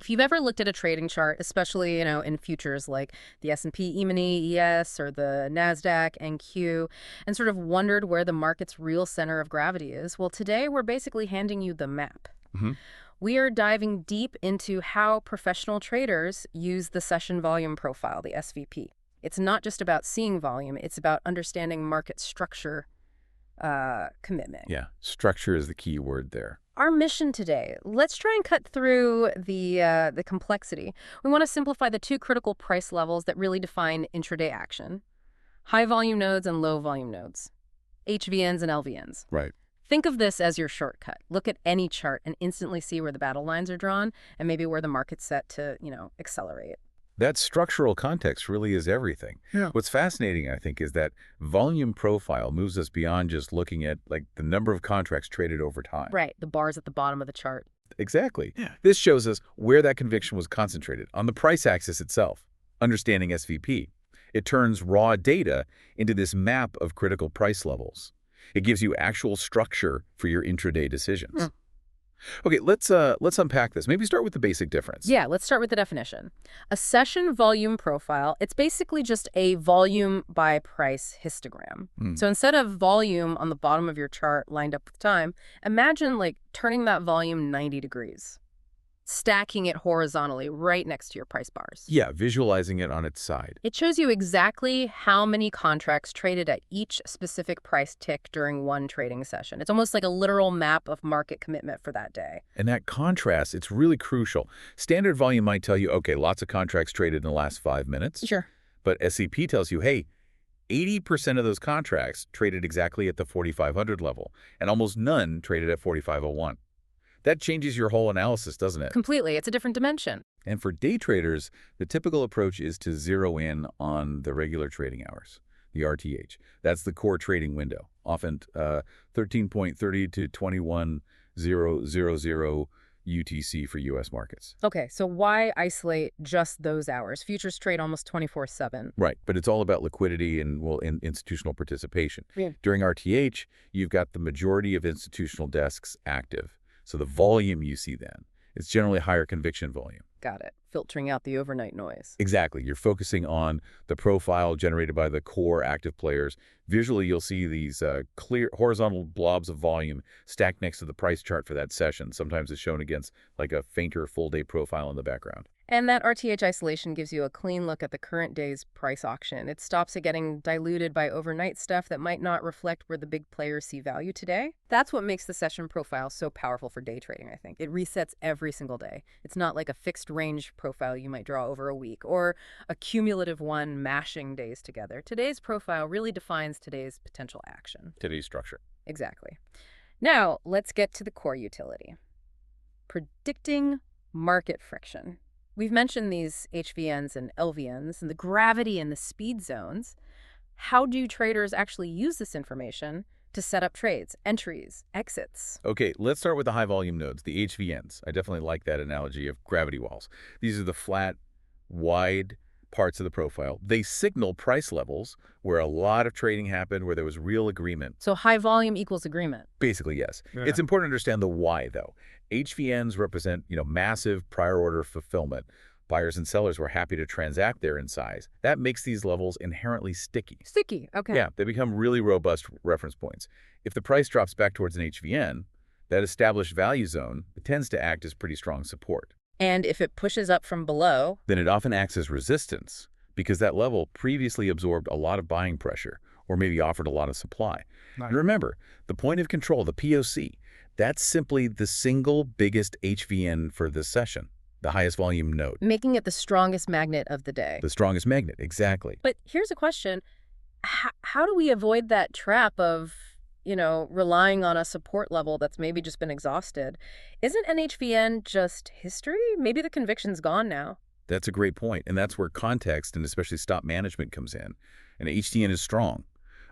If you've ever looked at a trading chart, especially, in futures like the S&P E-mini ES or the NASDAQ NQ, and sort of wondered where the market's real center of gravity is, well, today we're basically handing you the map. Hmm. We are diving deep into how professional traders use the session volume profile, the SVP. It's not just about seeing volume, it's about understanding market structure commitment. Yeah, structure is the key word there. Our mission today, let's try and cut through the complexity. We want to simplify the two critical price levels that really define intraday action: high volume nodes and low volume nodes, HVNs and LVNs. Right. Think of this as your shortcut. Look at any chart and instantly see where the battle lines are drawn and maybe where the market's set to, accelerate. That structural context really is everything. Yeah. What's fascinating, I think, is that volume profile moves us beyond just looking at the number of contracts traded over time. Right, the bars at the bottom of the chart. Exactly. Yeah. This shows us where that conviction was concentrated, on the price axis itself. Understanding SVP, it turns raw data into this map of critical price levels. It gives you actual structure for your intraday decisions. Mm. Okay, let's unpack this. Maybe start with the basic difference. Yeah, let's start with the definition. A session volume profile, it's basically just a volume by price histogram. So instead of volume on the bottom of your chart lined up with time, imagine turning that volume 90 degrees, stacking it horizontally right next to your price bars. Yeah, visualizing it on its side. It shows you exactly how many contracts traded at each specific price tick during one trading session. It's almost like a literal map of market commitment for that day. And that contrast, it's really crucial. Standard volume might tell you, okay, lots of contracts traded in the last 5 minutes. Sure. But SCP tells you, hey, 80% of those contracts traded exactly at the 4,500 level, and almost none traded at 4,501. That changes your whole analysis, doesn't it? Completely. It's a different dimension. And for day traders, the typical approach is to zero in on the regular trading hours, the RTH. That's the core trading window, often 13.30 to 21,000 UTC for U.S. markets. Okay, so why isolate just those hours? Futures trade almost 24/7. Right, but it's all about liquidity and, institutional participation. Yeah. During RTH, you've got the majority of institutional desks active. So the volume you see then, it's generally higher conviction volume. Got it. Filtering out the overnight noise. Exactly. You're focusing on the profile generated by the core active players. Visually, you'll see these clear horizontal blobs of volume stacked next to the price chart for that session. Sometimes it's shown against a fainter full-day profile in the background. And that RTH isolation gives you a clean look at the current day's price auction. It stops it getting diluted by overnight stuff that might not reflect where the big players see value today. That's what makes the session profile so powerful for day trading, I think. It resets every single day. It's not like a fixed range profile you might draw over a week or a cumulative one mashing days together. Today's profile really defines today's potential action. Today's structure. Exactly. Now, let's get to the core utility. Predicting market friction. We've mentioned these HVNs and LVNs and the gravity and the speed zones. How do traders actually use this information to set up trades, entries, exits? Okay, let's start with the high volume nodes, the HVNs. I definitely like that analogy of gravity walls. These are the flat, wide parts of the profile. They signal price levels where a lot of trading happened, where there was real agreement. So high volume equals agreement. Basically, yes. Yeah. It's important to understand the why, though. HVNs represent, massive prior order fulfillment. Buyers and sellers were happy to transact there in size. That makes these levels inherently sticky. Sticky, okay. Yeah, they become really robust reference points. If the price drops back towards an HVN, that established value zone tends to act as pretty strong support. And if it pushes up from below, Then it often acts as resistance because that level previously absorbed a lot of buying pressure or maybe offered a lot of supply. Nice. And remember, the point of control, the POC, that's simply the single biggest HVN for this session, the highest volume node. making it the strongest magnet of the day. The strongest magnet, exactly. But here's a question. How do we avoid that trap of, relying on a support level that's maybe just been exhausted? Isn't an HVN just history? Maybe the conviction's gone now. That's a great point, and that's where context and especially stop management comes in. An HTN is strong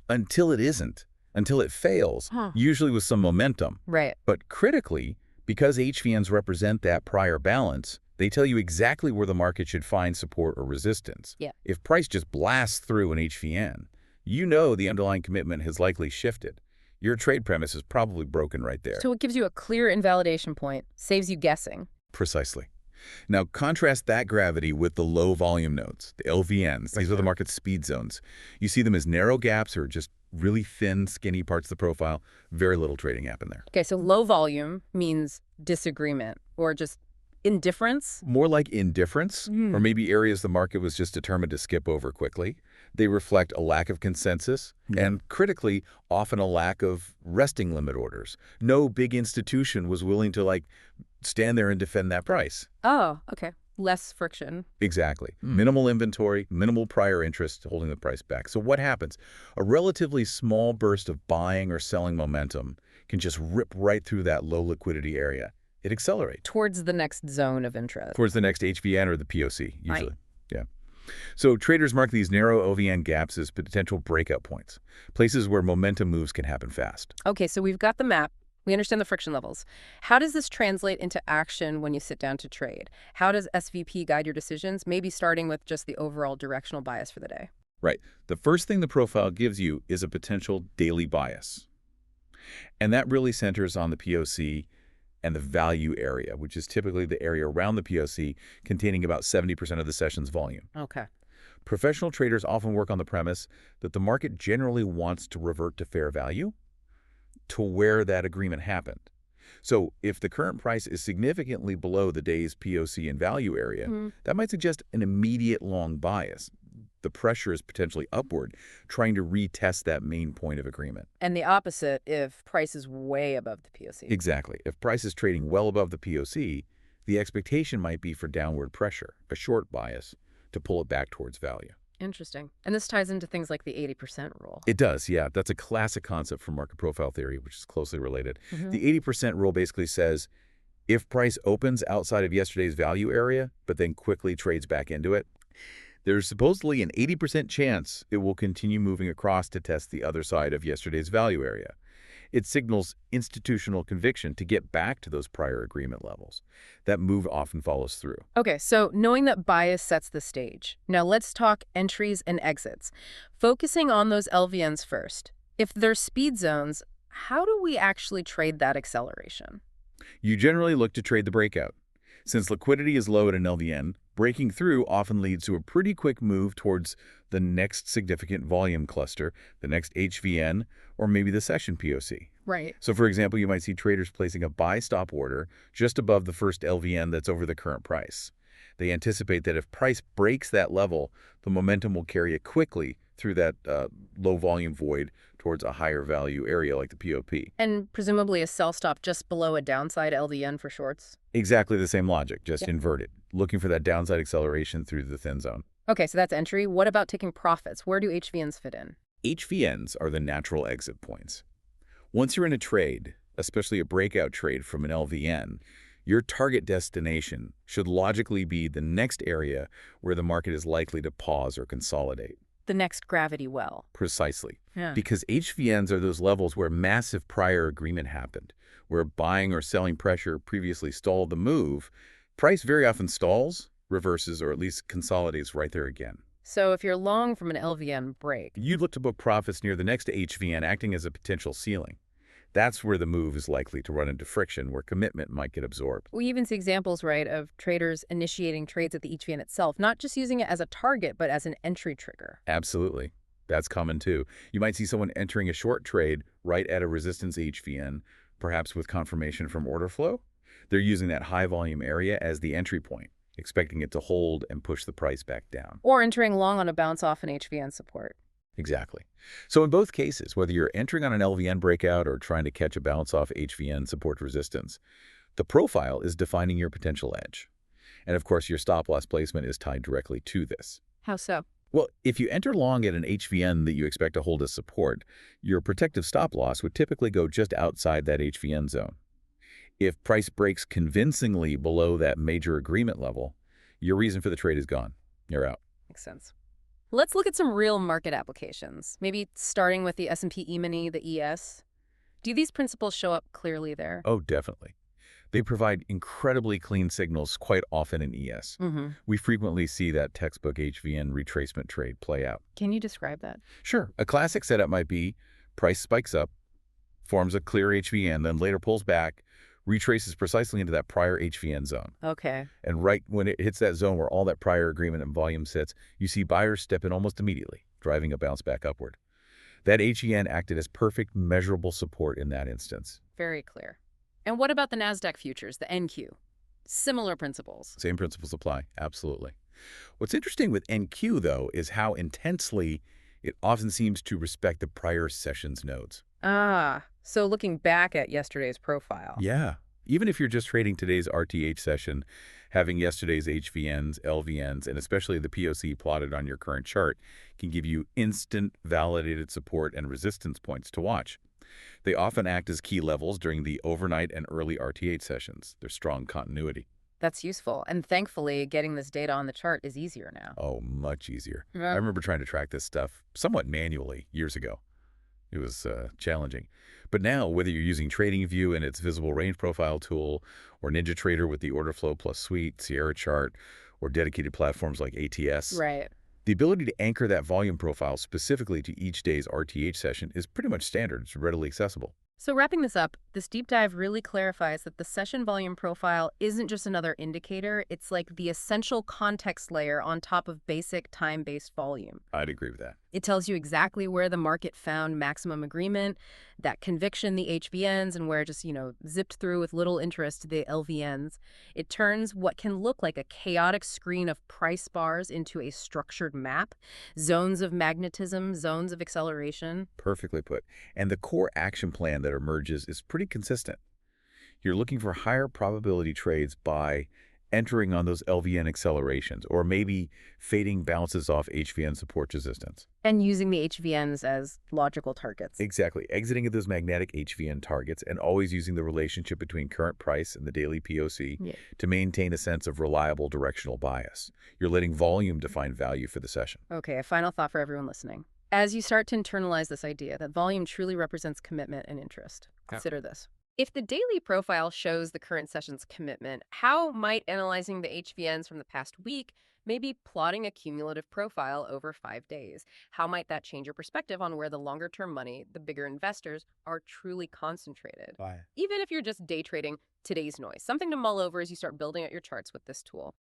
until it isn't, until it fails, usually with some momentum. Right. But critically, because HVNs represent that prior balance, they tell you exactly where the market should find support or resistance. Yeah. If price just blasts through an HVN, you know the underlying commitment has likely shifted. Your trade premise is probably broken right there. So it gives you a clear invalidation point, saves you guessing. Precisely. Now, contrast that gravity with the low volume nodes, the LVNs. These are the market's speed zones. You see them as narrow gaps or just really thin, skinny parts of the profile. Very little trading happen there. Okay, so low volume means disagreement or just indifference? More like indifference, or maybe areas the market was just determined to skip over quickly. They reflect a lack of consensus and, critically, often a lack of resting limit orders. No big institution was willing to, stand there and defend that price. Oh, okay. Less friction. Exactly. Minimal inventory, minimal prior interest holding the price back. So what happens? A relatively small burst of buying or selling momentum can just rip right through that low liquidity area. It accelerates. Towards the next zone of interest. Towards the next HVN or the POC, usually. Right. Yeah. So traders mark these narrow LVN gaps as potential breakout points, places where momentum moves can happen fast. Okay, so we've got the map. We understand the friction levels. How does this translate into action when you sit down to trade? How does SVP guide your decisions, maybe starting with just the overall directional bias for the day? Right. The first thing the profile gives you is a potential daily bias. And that really centers on the POC and the value area, which is typically the area around the POC containing about 70% of the session's volume. Okay. Professional traders often work on the premise that the market generally wants to revert to fair value, to where that agreement happened. So if the current price is significantly below the day's POC and value area, that might suggest an immediate long bias. The pressure is potentially upward, trying to retest that main point of agreement. And the opposite if price is way above the POC. Exactly. If price is trading well above the POC, the expectation might be for downward pressure, a short bias, to pull it back towards value. Interesting. And this ties into things like the 80% rule. It does, yeah. That's a classic concept from market profile theory, which is closely related. The 80% rule basically says, if price opens outside of yesterday's value area, but then quickly trades back into it, there's supposedly an 80% chance it will continue moving across to test the other side of yesterday's value area. It signals institutional conviction to get back to those prior agreement levels. That move often follows through. Okay, so knowing that bias sets the stage. Now let's talk entries and exits. Focusing on those LVNs first. If they're speed zones, how do we actually trade that acceleration? You generally look to trade the breakout. Since liquidity is low at an LVN, breaking through often leads to a pretty quick move towards the next significant volume cluster, the next HVN, or maybe the session POC. Right. So for example, you might see traders placing a buy stop order just above the first LVN that's over the current price. They anticipate that if price breaks that level, the momentum will carry it quickly through that low volume void towards a higher value area like the POP. And presumably a sell stop just below a downside LDN for shorts? Exactly the same logic, just inverted, looking for that downside acceleration through the thin zone. Okay, so that's entry. What about taking profits? Where do HVNs fit in? HVNs are the natural exit points. Once you're in a trade, especially a breakout trade from an LVN, your target destination should logically be the next area where the market is likely to pause or consolidate. The next gravity well. Precisely. Yeah. Because HVNs are those levels where massive prior agreement happened, where buying or selling pressure previously stalled the move. Price very often stalls, reverses, or at least consolidates right there again. So if you're long from an LVN break, You'd look to book profits near the next HVN, acting as a potential ceiling. That's where the move is likely to run into friction, where commitment might get absorbed. we even see examples, right, of traders initiating trades at the HVN itself, not just using it as a target, but as an entry trigger. Absolutely. That's common too. You might see someone entering a short trade right at a resistance HVN, perhaps with confirmation from order flow. They're using that high volume area as the entry point, expecting it to hold and push the price back down. Or entering long on a bounce off an HVN support. Exactly. So in both cases, whether you're entering on an LVN breakout or trying to catch a bounce off HVN support resistance, the profile is defining your potential edge. And of course, your stop loss placement is tied directly to this. How so? Well, if you enter long at an HVN that you expect to hold as support, your protective stop loss would typically go just outside that HVN zone. If price breaks convincingly below that major agreement level, your reason for the trade is gone. You're out. Makes sense. Let's look at some real market applications, maybe starting with the S&P E-mini, the ES. Do these principles show up clearly there? Oh, definitely. They provide incredibly clean signals quite often in ES. We frequently see that textbook HVN retracement trade play out. Can you describe that? Sure, a classic setup might be price spikes up, forms a clear HVN, then later pulls back, retraces precisely into that prior HVN zone. Okay. And right when it hits that zone where all that prior agreement and volume sits, you see buyers step in almost immediately, driving a bounce back upward. That HVN acted as perfect measurable support in that instance. Very clear. And what about the NASDAQ futures, the NQ? Similar principles. Same principles apply, absolutely. What's interesting with NQ, though, is how intensely it often seems to respect the prior session's nodes. Ah, so looking back at yesterday's profile. Yeah. Even if you're just trading today's RTH session, having yesterday's HVNs, LVNs, and especially the POC plotted on your current chart can give you instant validated support and resistance points to watch. They often act as key levels during the overnight and early RTH sessions. There's strong continuity. That's useful. And thankfully, getting this data on the chart is easier now. Oh, much easier. I Yeah. remember trying to track this stuff somewhat manually years ago. It was challenging. But now, whether you're using TradingView and its visible range profile tool, or NinjaTrader with the Order Flow Plus suite, Sierra Chart, or dedicated platforms like ATS, Right. the ability to anchor that volume profile specifically to each day's RTH session is pretty much standard. It's readily accessible. So wrapping this up, this deep dive really clarifies that the session volume profile isn't just another indicator. It's like the essential context layer on top of basic time-based volume. I'd agree with that. It tells you exactly where the market found maximum agreement, that conviction, the HVNs, and where it just, zipped through with little interest, the LVNs. It turns what can look like a chaotic screen of price bars into a structured map, zones of magnetism, zones of acceleration. Perfectly put. And the core action plan that emerges is pretty consistent. You're looking for higher probability trades by entering on those LVN accelerations, or maybe fading bounces off HVN support resistance. And using the HVNs as logical targets. Exactly. Exiting at those magnetic HVN targets and always using the relationship between current price and the daily POC Yeah. to maintain a sense of reliable directional bias. You're letting volume define value for the session. Okay, a final thought for everyone listening. As you start to internalize this idea that volume truly represents commitment and interest, consider this. If the daily profile shows the current session's commitment, how might analyzing the HVNs from the past week, maybe plotting a cumulative profile over 5 days, how might that change your perspective on where the longer-term money, the bigger investors, are truly concentrated? Why? Even if you're just day trading today's noise, something to mull over as you start building out your charts with this tool.